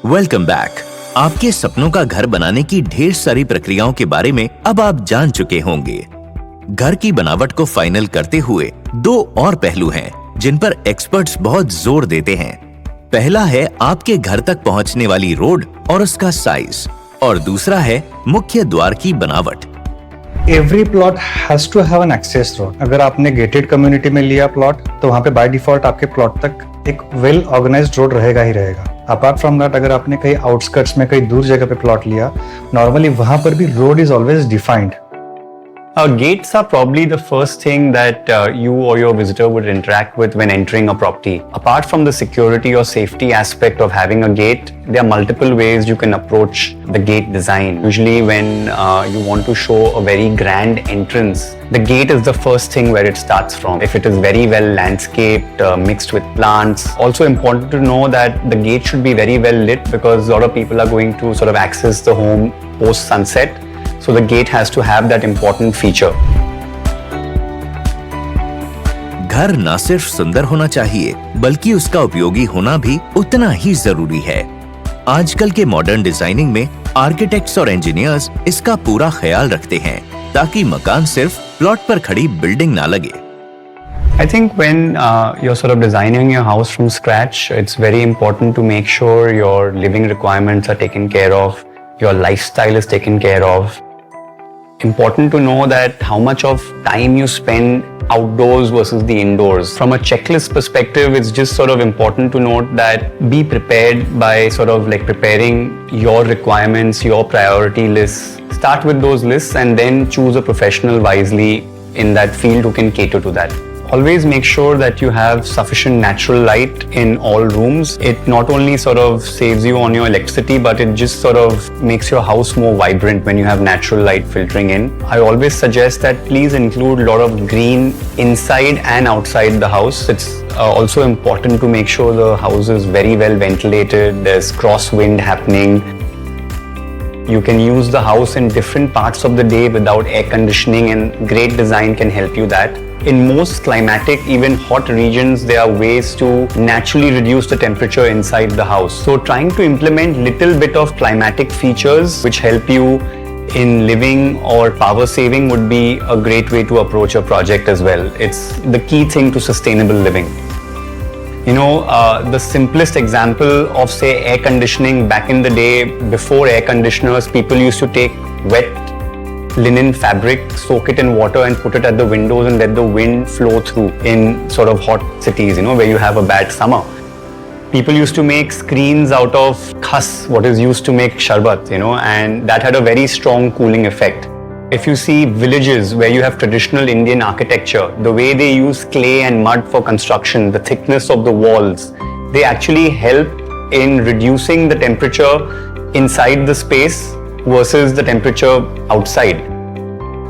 Welcome back. आपके सपनों का घर बनाने की ढेर सारी प्रक्रियाओं के बारे में अब आप जान चुके होंगे। घर की बनावट को फाइनल करते हुए दो और पहलू हैं जिन पर एक्सपर्ट्स बहुत जोर देते हैं। पहला है आपके घर तक पहुंचने वाली रोड और उसका साइज, और दूसरा है मुख्य द्वार की बनावट। Every plot has to have an access road. अगर आपने गेटेड कम्युनिटी में लिया प्लॉट तो वहाँ पे बाय डिफॉल्ट आपके प्लॉट तक एक वेल ऑर्गेनाइज्ड रोड रहेगा ही रहेगा। अपार्ट फ्रॉम दैट, अगर आपने कहीं आउटस्कर्ट्स में कहीं दूर जगह पे प्लॉट लिया, नॉर्मली वहां पर भी road is always defined. Gates are probably the first thing that you or your visitor would interact with when entering a property. Apart from the security or safety aspect of having a gate, there are multiple ways you can approach the gate design. Usually when you want to show a very grand entrance, the gate is the first thing where it starts from. If it is very well landscaped, mixed with plants. Also important to know that the gate should be very well lit because a lot of people are going to sort of access the home post sunset. So the gate has to have that important feature. घर न सिर्फ सुंदर होना चाहिए बल्कि उसका उपयोगी होना भी उतना ही जरूरी है। आजकल के मॉडर्न डिजाइनिंग में आर्किटेक्ट्स और इंजीनियर्स इसका पूरा ख्याल रखते हैं ताकि मकान सिर्फ प्लॉट पर खड़ी बिल्डिंग ना लगे। I think when you're sort of designing your house from scratch, it's very important to make sure your living requirements are taken care of, your lifestyle is taken care of. Important to know that how much of time you spend outdoors versus the indoors. From a checklist perspective, it's just sort of important to note that be prepared by sort of like preparing your requirements, your priority lists. Start with those lists and then choose a professional wisely in that field who can cater to that. Always make sure that you have sufficient natural light in all rooms. It not only sort of saves you on your electricity, but it just sort of makes your house more vibrant when you have natural light filtering in. I always suggest that please include a lot of green inside and outside the house. It's also important to make sure the house is very well ventilated. There's crosswind happening. You can use the house in different parts of the day without air conditioning, and great design can help you that. In most climatic, even hot regions, there are ways to naturally reduce the temperature inside the house. So trying to implement little bit of climatic features which help you in living or power saving would be a great way to approach a project as well. It's the key thing to sustainable living. You know, the simplest example of say air conditioning back in the day, before air conditioners, people used to take wet linen fabric, soak it in water and put it at the windows and let the wind flow through in sort of hot cities, you know, where you have a bad summer. People used to make screens out of khas, what is used to make sharbat, you know, and that had a very strong cooling effect. If you see villages where you have traditional Indian architecture, the way they use clay and mud for construction, the thickness of the walls, they actually help in reducing the temperature inside the space versus the temperature outside.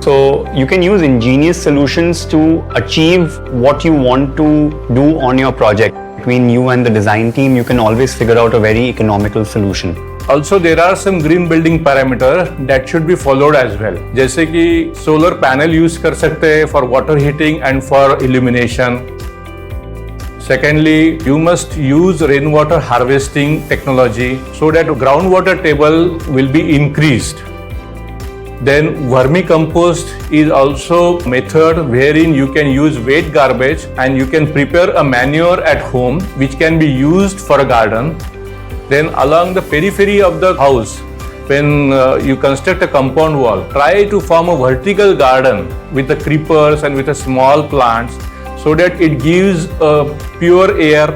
So you can use ingenious solutions to achieve what you want to do on your project. Between you and the design team, you can always figure out a very economical solution. Also, there are some green building parameter that should be followed as well. जैसे कि solar panel use कर सकते हैं for water heating and for illumination. Secondly, you must use rainwater harvesting technology so that groundwater table will be increased. Then vermicompost is also a method wherein you can use wet garbage and you can prepare a manure at home which can be used for a garden. Then along the periphery of the house, when you construct a compound wall, try to form a vertical garden with the creepers and with the small plants so that it gives a pure air,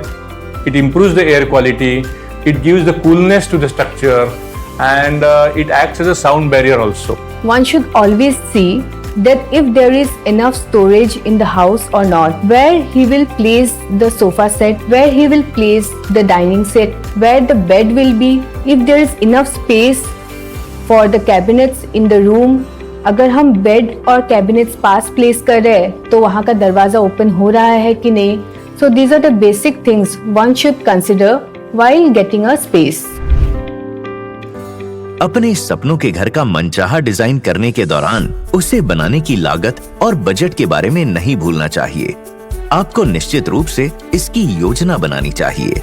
it improves the air quality, it gives the coolness to the structure, and it acts as a sound barrier also. One should always see that if there is enough storage in the house or not, where he will place the sofa set, where he will place the dining set, where the bed will be, if there is enough space for the cabinets in the room. अगर हम bed और cabinets पास place कर रहे हैं तो वहाँ का दरवाजा ओपन हो रहा है कि नहीं. So these are the basic things one should consider while getting a space. अपने सपनों के घर का मनचाहा डिजाइन करने के दौरान उसे बनाने की लागत और बजट के बारे में नहीं भूलना चाहिए. आपको निश्चित रूप से इसकी योजना बनानी चाहिए.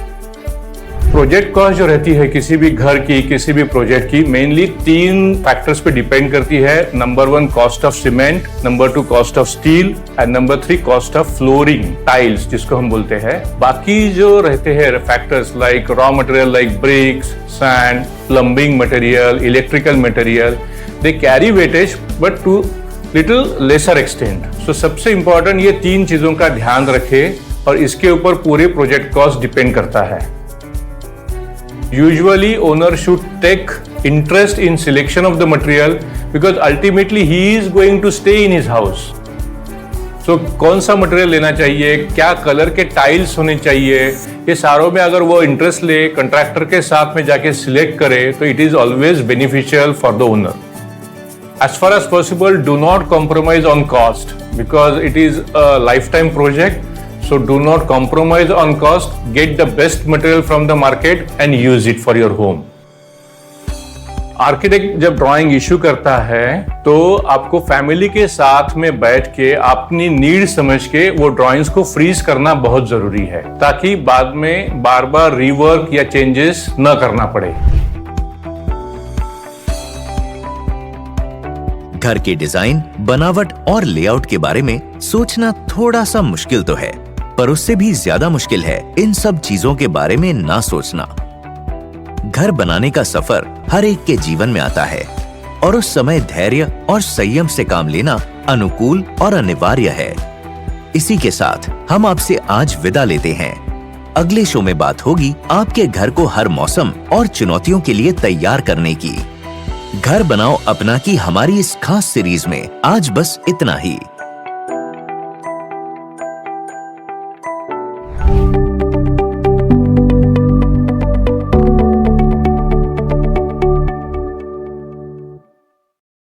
प्रोजेक्ट कॉस्ट जो रहती है किसी भी घर की, किसी भी प्रोजेक्ट की, मेनली 3 फैक्टर्स पे डिपेंड करती है। Number 1 cost of cement, number 2 cost of steel and number 3 cost of flooring tiles जिसको हम बोलते हैं। बाकी जो रहते हैं factors like raw material like bricks, sand, plumbing material, electrical material, they carry weightage but to little lesser extent. So सबसे important ये 3 चीजों का ध्यान रखें और इसके ऊपर पूरे प्रोजेक्ट कॉस्ट डिपेंड करता है। Usually owner should take interest in selection of the material because ultimately he is going to stay in his house. So कौन सा मटेरियल लेना चाहिए, क्या कलर के टाइल्स होने चाहिए, ये सारों में अगर वो इंटरेस्ट ले, कंट्रैक्टर के साथ में जाके सिलेक्ट करे तो it is always beneficial for the owner. As far as possible, do not compromise on cost because it is a lifetime project. So do not compromise on cost. Get the best material from the market and use it for your home. Architect जब drawing issue करता है तो आपको family के साथ में बैठ के अपनी नीड समझ के वो ड्राइंग्स को फ्रीज करना बहुत जरूरी है ताकि बाद में बार बार रीवर्क या चेंजेस न करना पड़े। घर के डिजाइन, बनावट और लेआउट के बारे में सोचना थोड़ा सा मुश्किल तो है, पर उससे भी ज्यादा मुश्किल है इन सब चीजों के बारे में ना सोचना। घर बनाने का सफर हर एक के जीवन में आता है और उस समय धैर्य और संयम से काम लेना अनुकूल और अनिवार्य है। इसी के साथ हम आपसे आज विदा लेते हैं। अगले शो में बात होगी आपके घर को हर मौसम और चुनौतियों के लिए तैयार करने की। घर बनाओ अपना की हमारी इस खास सीरीज में आज बस इतना ही।